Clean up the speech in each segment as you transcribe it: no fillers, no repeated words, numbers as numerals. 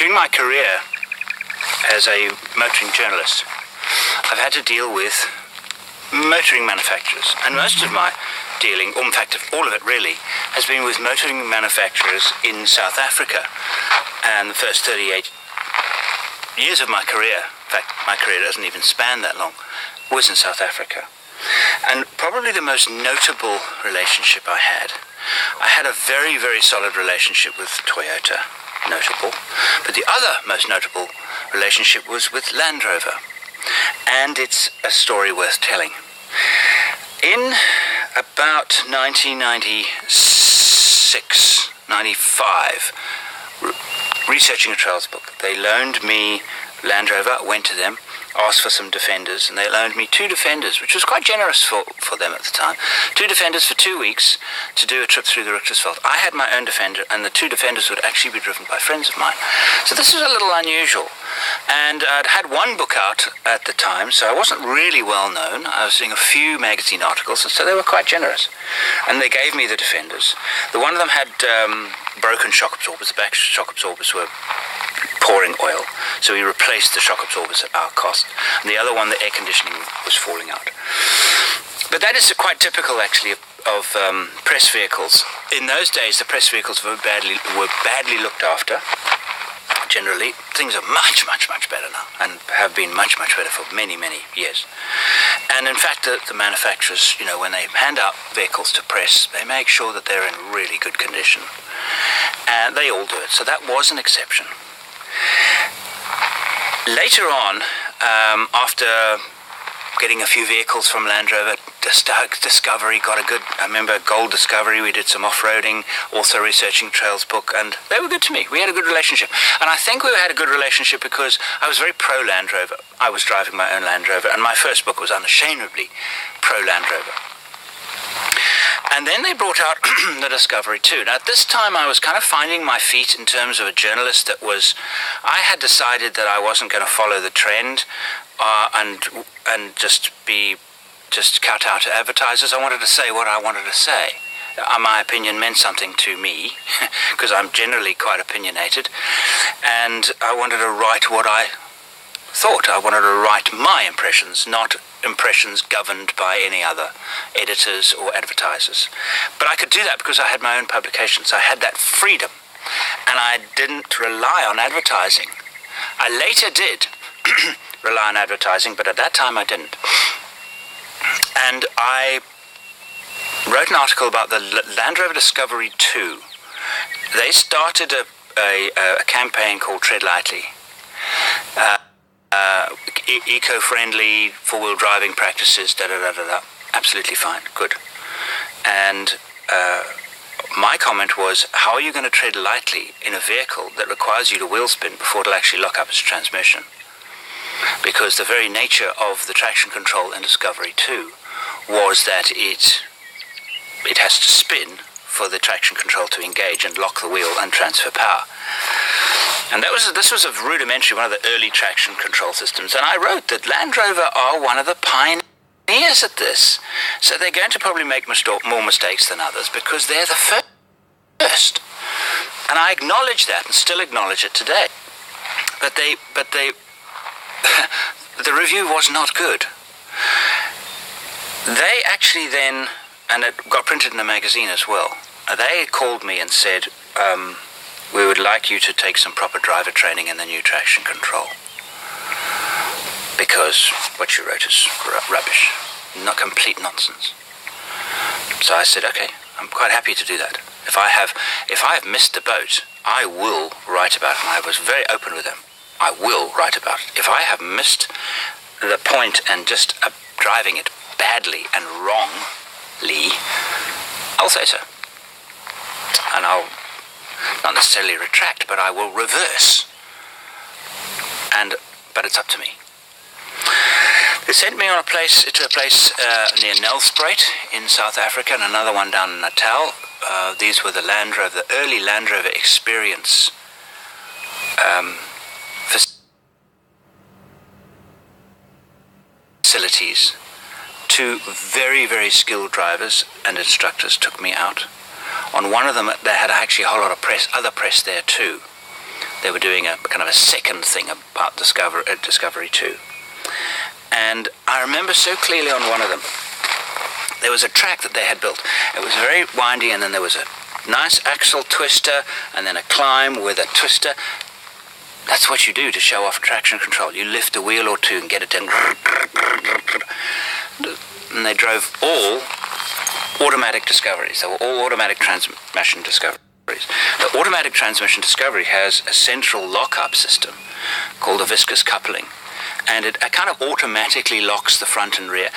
during my career as a motoring journalist, I've had to deal with motoring manufacturers, and most of my dealing, or in fact all of it really, has been with motoring manufacturers in South Africa. And the first 38 years of my career, in fact my career doesn't even span that long, was in South Africa. And probably the most notable relationship I had a very, very solid relationship with Toyota, notable, but the other most notable relationship was with Land Rover, and it's a story worth telling. In about 1996, 95, researching a trails book, they loaned me Land Rover, went to them, asked for some Defenders, and they loaned me 2 Defenders, which was quite generous for them at the time. 2 Defenders for 2 weeks to do a trip through the Richtersveld. I had my own Defender, and the 2 Defenders would actually be driven by friends of mine. So this was a little unusual. And I'd had one book out at the time, so I wasn't really well known. I was doing a few magazine articles, and so they were quite generous. And they gave me the Defenders. The one of them had broken shock absorbers. The back shock absorbers were pouring oil, so we replaced the shock absorbers at our cost. And the other one, the air conditioning was falling out. But that is quite typical, actually, of press vehicles. In those days, the press vehicles were badly looked after. Generally, things are much, much, much better now, and have been much, much better for many, many years. And in fact, the manufacturers, when they hand out vehicles to press, they make sure that they're in really good condition. And they all do it, so that was an exception. Later on, after getting a few vehicles from Land Rover, Discovery got a good, I remember Gold Discovery, we did some off-roading, also researching trails book, and they were good to me. We had a good relationship. And I think we had a good relationship because I was very pro-Land Rover. I was driving my own Land Rover, and my first book was unashamedly pro-Land Rover. And then they brought out the Discovery too. Now at this time I was kind of finding my feet in terms of a journalist I had decided that I wasn't going to follow the trend and just kowtow to advertisers. I wanted to say what I wanted to say. My opinion meant something to me, because I'm generally quite opinionated, and I wanted to write what I thought. I wanted to write my impressions, not impressions governed by any other editors or advertisers. But I could do that because I had my own publications. I had that freedom, and I didn't rely on advertising. I later did rely on advertising, but at that time I didn't. And I wrote an article about the Land Rover Discovery 2. They started a campaign called Tread Lightly. Eco-friendly, four-wheel driving practices, da-da-da-da-da. Absolutely fine, good. And my comment was, how are you going to tread lightly in a vehicle that requires you to wheel spin before it'll actually lock up its transmission? Because the very nature of the traction control in Discovery 2 was that it has to spin for the traction control to engage and lock the wheel and transfer power. And this was a rudimentary, one of the early traction control systems. And I wrote that Land Rover are one of the pioneers at this. So they're going to probably make more mistakes than others because they're the first. And I acknowledge that and still acknowledge it today. But the review was not good. They actually then, and it got printed in a magazine as well, they called me and said, we would like you to take some proper driver training in the new traction control, because what you wrote is rubbish, not complete nonsense. So I said, okay, I'm quite happy to do that. If I have missed the boat, I will write about it. And I was very open with them. I will write about it. If I have missed the point and just driving it badly and wrongly, I'll say so. And I'll not necessarily retract, but I will reverse. But it's up to me. They sent me to a place near Nelspruit in South Africa, and another one down in Natal. These were the early Land Rover experience facilities. 2 very, very skilled drivers and instructors took me out. On one of them, they had actually a whole lot of other press there too. they were doing a kind of a second thing about Discovery 2. And I remember so clearly on one of them, there was a track that they had built. It was very windy, and then there was a nice axle twister, and then a climb with a twister. That's what you do to show off traction control. You lift a wheel or two and get it down. And they drove all automatic Discoveries. They were all automatic transmission Discoveries. The automatic transmission Discovery has a central lock-up system called a viscous coupling, and it kind of automatically locks the front and rear.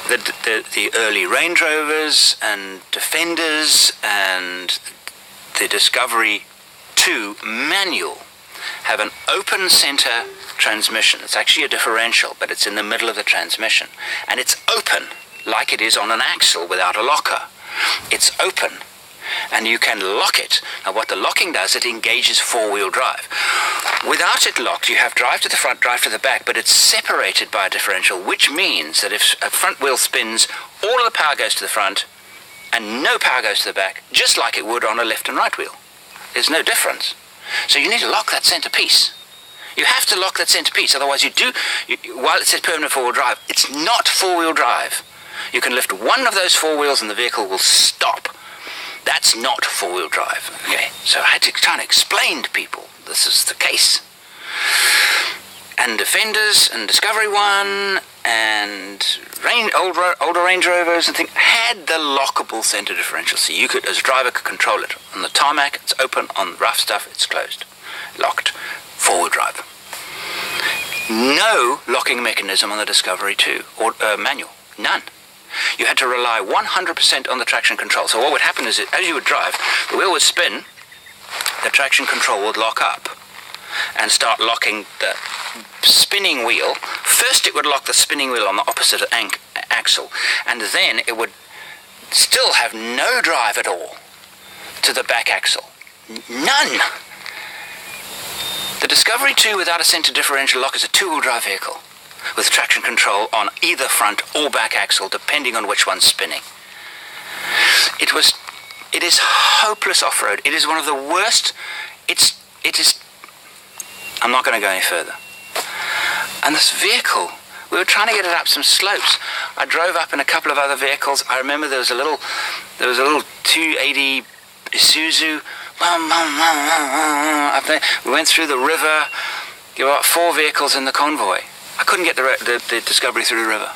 The early Range Rovers and Defenders and the Discovery 2 manual have an open center transmission. It's actually a differential, but it's in the middle of the transmission. And it's open, like it is on an axle without a locker. It's open, and you can lock it. Now what the locking does, it engages four-wheel drive. Without it locked, you have drive to the front, drive to the back, but it's separated by a differential, which means that if a front wheel spins, all of the power goes to the front, and no power goes to the back, just like it would on a left and right wheel. There's no difference. So you need to lock that center piece. You have to lock that center piece, otherwise while it says permanent four-wheel drive, it's not four-wheel drive. You can lift one of those four wheels and the vehicle will stop. That's not four-wheel drive. Okay, so I had to try and explain to people this is the case. And Defenders and Discovery 1 and older Range Rovers and things had the lockable center differential, so you could, as a driver, could control it. On the tarmac, it's open. On rough stuff, it's closed, locked. Four-wheel drive. No locking mechanism on the Discovery 2 or manual. None. You had to rely 100% on the traction control. So what would happen is, as you would drive, the wheel would spin, the traction control would lock up and start locking the spinning wheel. First it would lock the spinning wheel on the opposite axle, and then it would still have no drive at all to the back axle. None. The Discovery 2 without a center differential lock is a two-wheel drive vehicle with traction control on either front or back axle, depending on which one's spinning. It is hopeless off-road. It is one of the worst. It is. I'm not going to go any further. And this vehicle, we were trying to get it up some slopes. I drove up in a couple of other vehicles. I remember there was a little 280 Isuzu. Up there. We went through the river. There were 4 vehicles in the convoy. I couldn't get the Discovery through the river.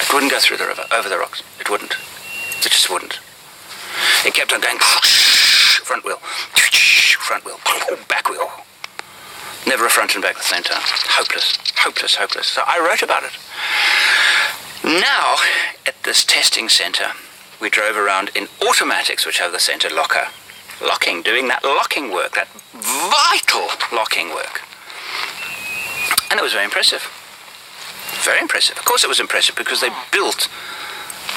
It wouldn't go through the river, over the rocks. It wouldn't. It just wouldn't. It kept on going, front wheel, back wheel. Never a front and back at the same time. Hopeless, hopeless, hopeless. So I wrote about it. Now, at this testing center, we drove around in automatics, which have the center locker. Doing that locking work, that vital locking work. And it was very impressive. Very impressive. Of course it was impressive because they built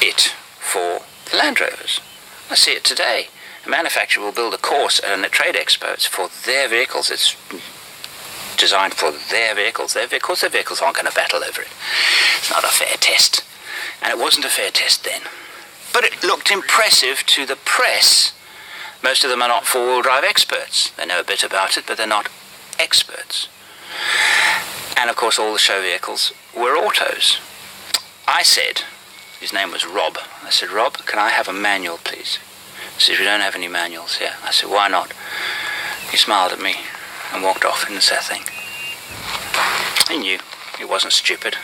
it for the Land Rovers. I see it today. A manufacturer will build a course at a trade expo. It's for their vehicles. It's designed for their vehicles. Of course their vehicles aren't going to battle over it. It's not a fair test. And it wasn't a fair test then. But it looked impressive to the press. Most of them are not four-wheel drive experts. They know a bit about it, but they're not experts. And of course all the show vehicles were autos. I said, his name was Rob. I said, Rob, can I have a manual, please? He said, we don't have any manuals here. I said, why not? He smiled at me and walked off in the thing. He knew. He wasn't stupid.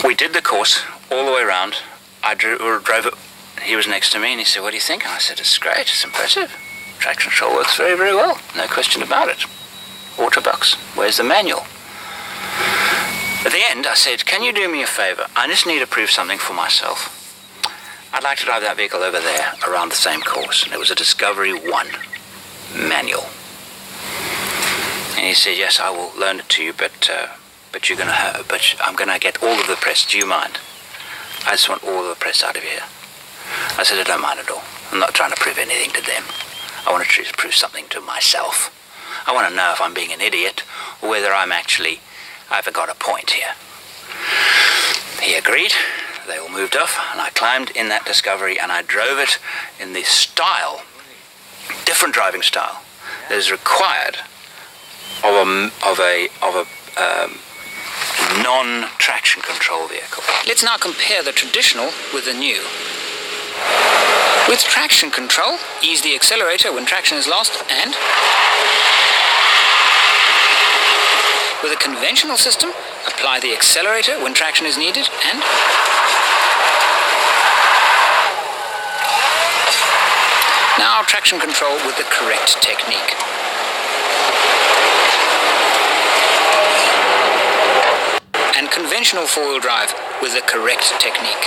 We did the course all the way around. I drove it. He was next to me and he said, what do you think? And I said, it's great. It's impressive. Traction control works very, very well. No question about it. Autobox. Where's the manual? At the end, I said, can you do me a favor? I just need to prove something for myself. I'd like to drive that vehicle over there around the same course. And it was a Discovery 1 manual. And he said, yes, I will loan it to you, but I'm going to get all of the press. Do you mind? I just want all of the press out of here. I said, I don't mind at all. I'm not trying to prove anything to them. I want to prove something to myself. I want to know if I'm being an idiot or whether I've got a point here. He agreed. They all moved off and I climbed in that Discovery and I drove it in the style different driving style that is required of a non-traction control vehicle. Let's now compare the traditional with the new. With traction control, ease the accelerator when traction is lost, and with a conventional system, apply the accelerator when traction is needed, and now traction control with the correct technique. And conventional four-wheel drive with the correct technique.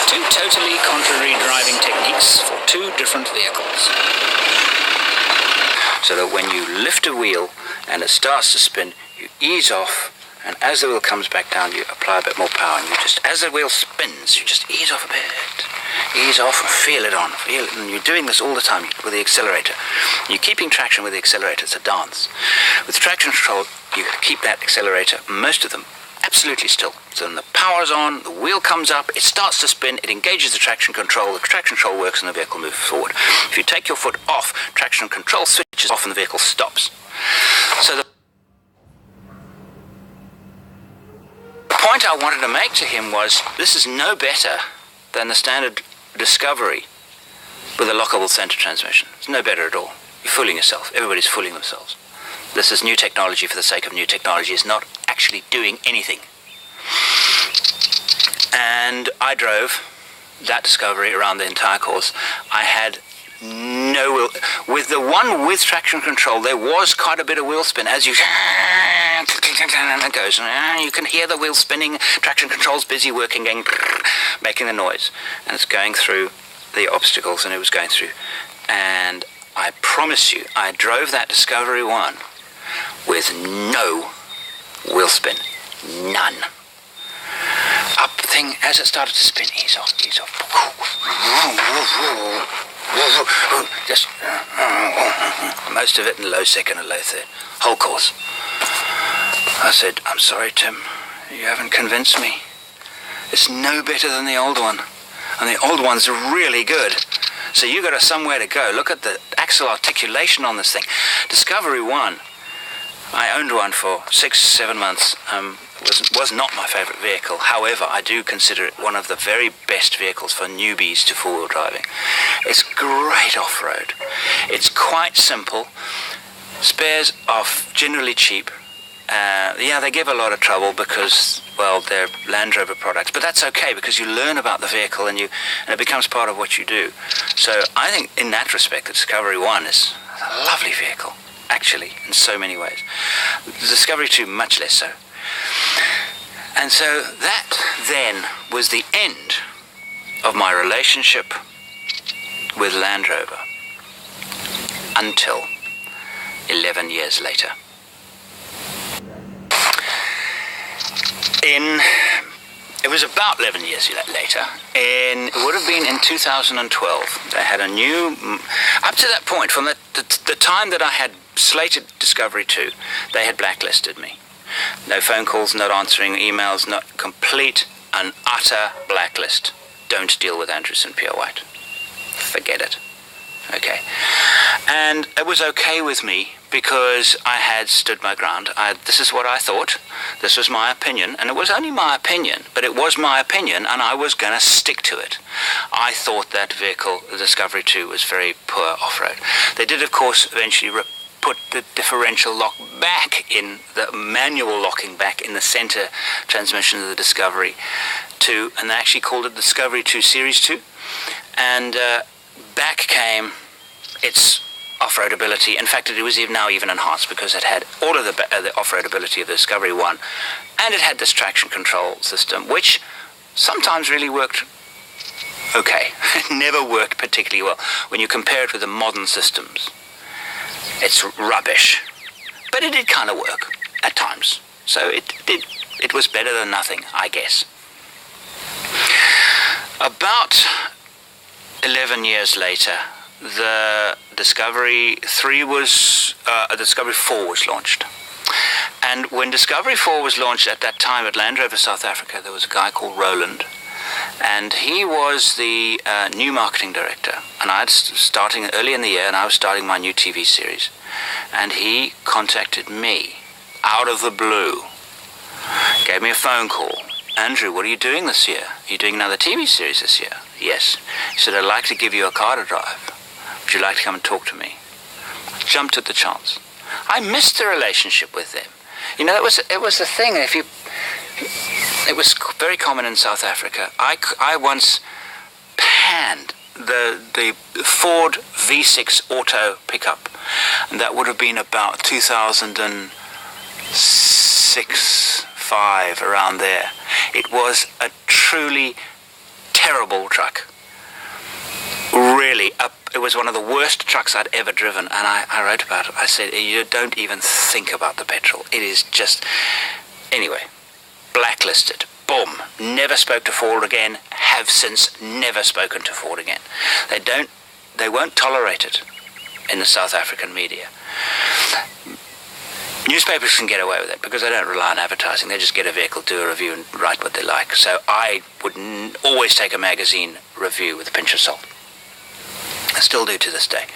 Two totally contrary driving techniques for two different vehicles. So that when you lift a wheel and it starts to spin, you ease off, and as the wheel comes back down, you apply a bit more power, and you just, as the wheel spins, you just ease off a bit. Ease off and feel it on. Feel it, and you're doing this all the time with the accelerator. You're keeping traction with the accelerator. It's a dance. With traction control, you keep that accelerator, most of them, absolutely still. So when the power's on, the wheel comes up, it starts to spin, it engages the traction control works and the vehicle moves forward. If you take your foot off, traction control switches off and the vehicle stops. So the point I wanted to make to him was, this is no better than the standard Discovery with a lockable center transmission. It's no better at all. You're fooling yourself. Everybody's fooling themselves. This is new technology for the sake of new technology. It's not actually doing anything. And I drove that Discovery around the entire course. I had no wheel. With the one with traction control, there was quite a bit of wheel spin as you and it goes. You can hear the wheel spinning. Traction control's busy working, going, making the noise, and it's going through the obstacles, and it was going through. And I promise you, I drove that Discovery 1 with no wheel spin, none. Up thing as it started to spin, ease off. Just most of it in low second and low third, whole course. I said, I'm sorry, Tim, you haven't convinced me. It's no better than the old one, and the old one's really good. So you got somewhere to go. Look at the axle articulation on this thing. Discovery 1, I owned one for 6-7 months. Was not my favorite vehicle. However, I do consider it one of the very best vehicles for newbies to four-wheel driving. It's great off-road. It's quite simple. Spares are generally cheap. They give a lot of trouble because, well, they're Land Rover products, but that's okay because you learn about the vehicle and it becomes part of what you do. So I think in that respect, the Discovery 1 is a lovely vehicle, actually, in so many ways. The Discovery 2, much less so. And so that then was the end of my relationship with Land Rover until 11 years later. It was about 11 years later, it would have been in 2012. They had a new, up to that point, from the time that I had slated Discovery 2, they had blacklisted me. No phone calls, not answering emails, not complete and utter blacklist. Don't deal with Andrew St. Pierre White. Forget it. Okay. And it was okay with me because I had stood my ground. This is what I thought. This was my opinion. And it was only my opinion, but it was my opinion and I was going to stick to it. I thought that vehicle, the Discovery 2, was very poor off-road. They did, of course, eventually put the differential lock back in, the manual locking back in the center transmission of the Discovery 2, and they actually called it Discovery 2 Series 2. And back came its off-road ability. In fact, it was now even enhanced because it had all of the off-road ability of the Discovery 1, and it had this traction control system, which sometimes really worked okay. It never worked particularly well when you compare it with the modern systems. It's rubbish, but it did kind of work at times. So it was better than nothing, I guess. About 11 years later, the Discovery 3 Discovery 4 was launched. And when Discovery 4 was launched at that time at Land Rover South Africa, there was a guy called Roland. And he was the new marketing director. And I was starting early in the year, and I was starting my new TV series. And he contacted me out of the blue, gave me a phone call. Andrew, what are you doing this year? Are you doing another TV series this year? Yes. He said, I'd like to give you a car to drive. Would you like to come and talk to me? I jumped at the chance. I missed the relationship with them. You know, it was the thing. It was very common in South Africa. I once panned the Ford V6 auto pickup, and that would have been about 2006, 5, around there. It was a truly terrible truck. Really, it was one of the worst trucks I'd ever driven, and I wrote about it. I said, you don't even think about the petrol. It is just... Anyway, blacklisted. Boom. Never spoke to Ford again. Have since never spoken to Ford again. They won't tolerate it in the South African media. Newspapers can get away with it because they don't rely on advertising. They just get a vehicle, do a review, and write what they like. So I would always take a magazine review with a pinch of salt. I still do to this day.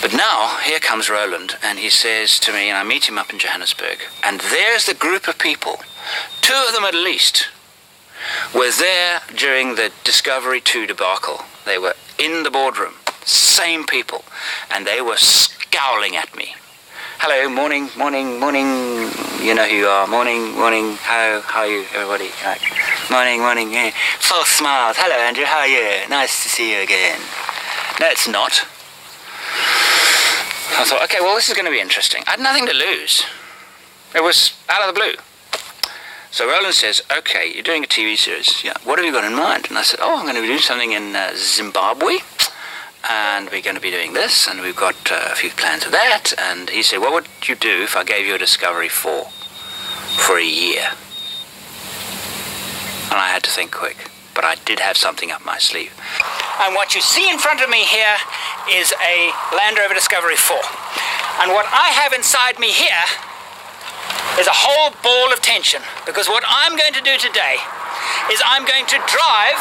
But now, here comes Roland, and he says to me, and I meet him up in Johannesburg, and there's the group of people, 2 of them at least, were there during the Discovery 2 debacle. They were in the boardroom, same people, and they were scowling at me. Hello, morning, morning, morning, you know who you are, morning, morning, how are you, everybody? Right. Morning, morning, yeah. Full smiles, hello Andrew, how are you? Nice to see you again. No, it's not. I thought, okay, well, this is going to be interesting. I had nothing to lose. It was out of the blue. So Roland says, okay, you're doing a TV series. Yeah, what have you got in mind? And I said, I'm going to be doing something in Zimbabwe. And we're going to be doing this, and we've got a few plans of that. And he said, what would you do if I gave you a Discovery 4 for a year? And I had to think quick, but I did have something up my sleeve. And what you see in front of me here is a Land Rover Discovery 4. And what I have inside me here is a whole ball of tension, because what I'm going to do today is I'm going to drive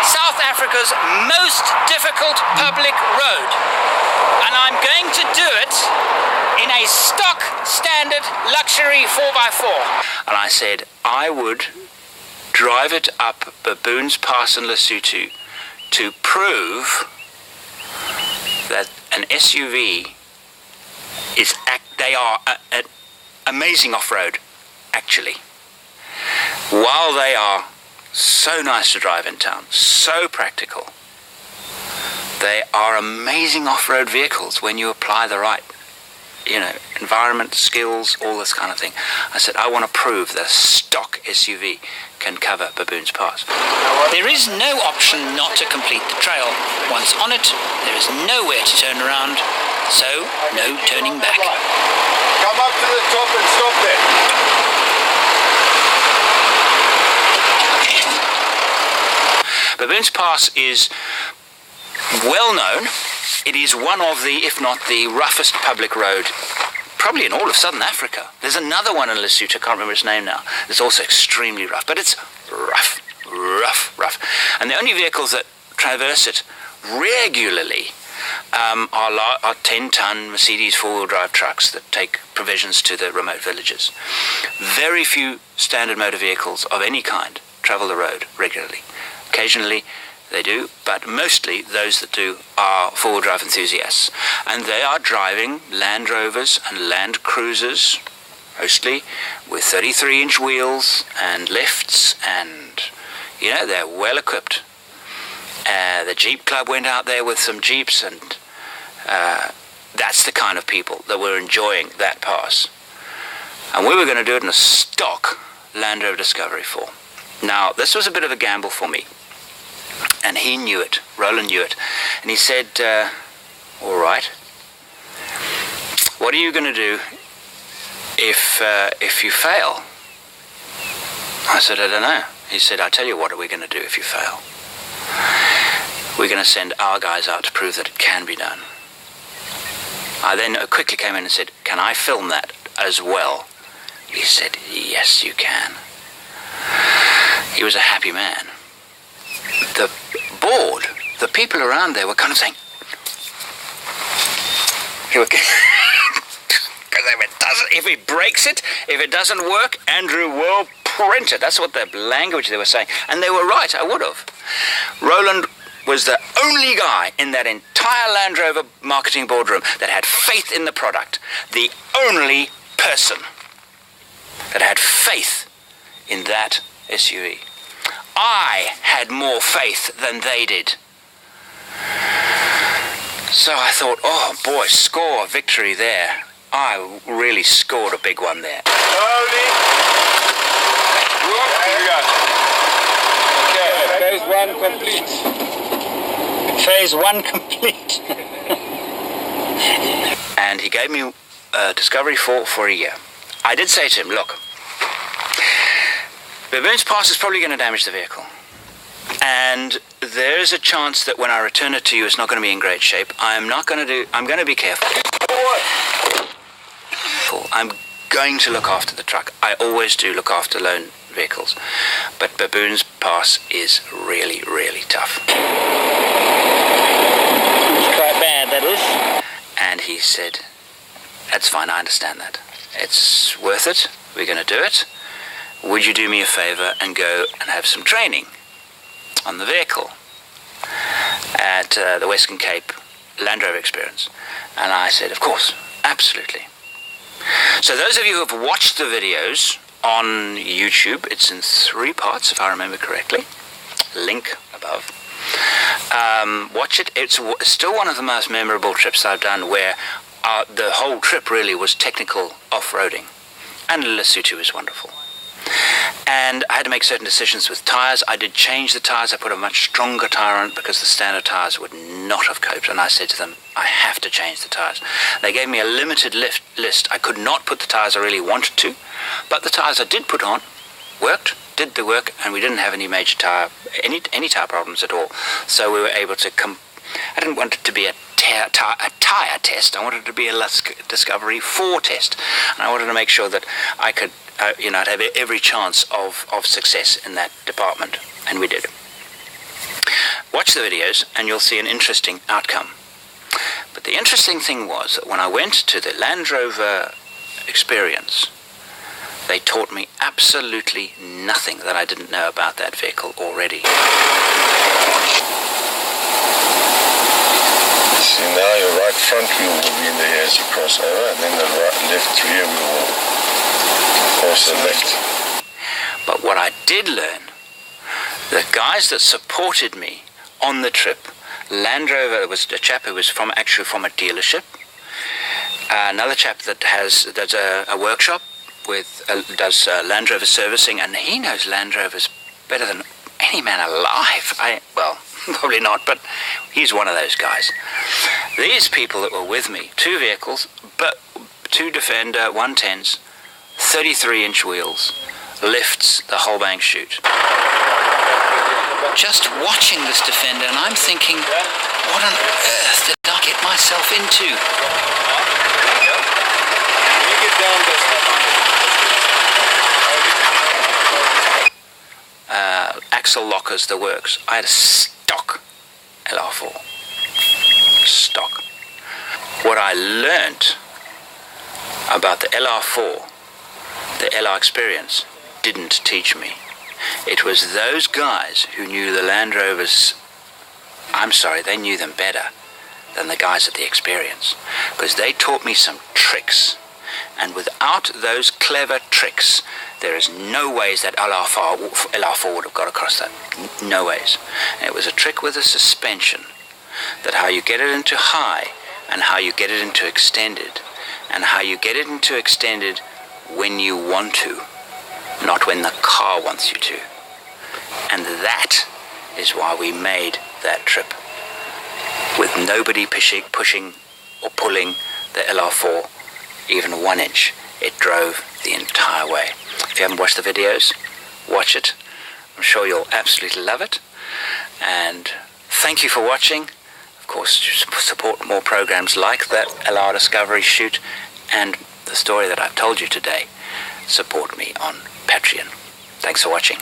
South Africa's most difficult public road. And I'm going to do it in a stock standard luxury 4x4. And I said I would drive it up Baboons Pass in Lesotho to prove that an SUV they are an amazing off-road, actually. While they are so nice to drive in town, so practical, they are amazing off-road vehicles when you apply the right, environment, skills, all this kind of thing. I said, I want to prove that a stock SUV can cover Baboons Pass. There is no option not to complete the trail. Once on it, there is nowhere to turn around, so no turning back. Come up to the top and stop there. Baboons Pass is well known. It is one of the, if not the roughest public road, probably in all of southern Africa. There's another one in Lesotho, I can't remember its name now. It's also extremely rough, but it's rough. And the only vehicles that traverse it regularly are 10-ton Mercedes four-wheel drive trucks that take provisions to the remote villages. Very few standard motor vehicles of any kind travel the road regularly. Occasionally they do, but mostly those that do are four-wheel drive enthusiasts. And they are driving Land Rovers and Land Cruisers, mostly with 33-inch wheels and lifts, and, they're well equipped. The Jeep Club went out there with some Jeeps, and that's the kind of people that were enjoying that pass. And we were going to do it in a stock Land Rover Discovery 4. Now, this was a bit of a gamble for me. And he knew it. Roland knew it. And he said, all right, what are you going to do if you fail? I said, I don't know. He said, I'll tell you what are we going to do if you fail. We're going to send our guys out to prove that it can be done. I then quickly came in and said, can I film that as well? He said, yes, you can. He was a happy man. The board, the people around there were kind of saying, if he breaks it, if it doesn't work, Andrew will print it. That's what the language they were saying. And they were right, I would have. Roland was the only guy in that entire Land Rover marketing boardroom that had faith in the product. The only person that had faith in that SUV. I had more faith than they did. So I thought, oh boy, score a victory there. I really scored a big one there. Okay, phase one complete. Phase one complete. And he gave me Discovery 4 for a year. I did say to him, look, Baboon's Pass is probably going to damage the vehicle. And there is a chance that when I return it to you, it's not going to be in great shape. I'm going to be careful. I'm going to look after the truck. I always do look after loan vehicles. But Baboon's Pass is really, really tough. It's quite bad, that is. And he said, that's fine, I understand that. It's worth it. We're going to do it. Would you do me a favor and go and have some training on the vehicle at the Western Cape Land Rover Experience? And I said, of course, absolutely. So those of you who have watched the videos on YouTube, it's in 3 parts, if I remember correctly. Link above. Watch it. It's still one of the most memorable trips I've done, where the whole trip really was technical off-roading. And Lesotho is wonderful. And I had to make certain decisions with tyres. I did change the tyres. I put a much stronger tyre on it because the standard tyres would not have coped. And I said to them, I have to change the tyres. They gave me a limited list. I could not put the tyres I really wanted to, but the tyres I did put on worked, did the work, and we didn't have any major any tyre problems at all. So we were able to I didn't want it to be a tyre test. I wanted it to be a Discovery 4 test. And I wanted to make sure that I could I'd have every chance of success in that department, and we did. Watch the videos and you'll see an interesting outcome. But the interesting thing was that when I went to the Land Rover Experience, they taught me absolutely nothing that I didn't know about that vehicle already. See, now your right front wheel will be in the air as you cross over, and then the left rear wheel will also left. But what I did learn, the guys that supported me on the trip, Land Rover was a chap who was actually from a dealership, another chap that does a workshop does Land Rover servicing, and he knows Land Rovers better than any man alive. Well, probably not, but he's one of those guys. These people that were with me, 2 vehicles, but 2 Defender 110s, 33-inch wheels, lifts, the whole bang shoot. Just watching this Defender, and I'm thinking, what on earth did I get myself into? Axle lockers, the works. I had a stock LR4. Stock. What I learnt about the LR4, the LR Experience, didn't teach me. It was those guys who knew the Land Rovers. I'm sorry, they knew them better than the guys at the Experience, because they taught me some tricks. And without those clever tricks, there is no ways that LR4 would have got across that. No ways. And it was a trick with a suspension, that how you get it into high and how you get it into extended, and how you get it into extended when you want to, not when the car wants you to. And that is why we made that trip, with nobody pushing or pulling the LR4 even 1 inch. It drove the entire way. If you haven't watched the videos, watch it. I'm sure you'll absolutely love it. And thank you for watching. Of course, support more programs like that LR Discovery shoot and the story that I've told you today. Support me on Patreon. Thanks for watching.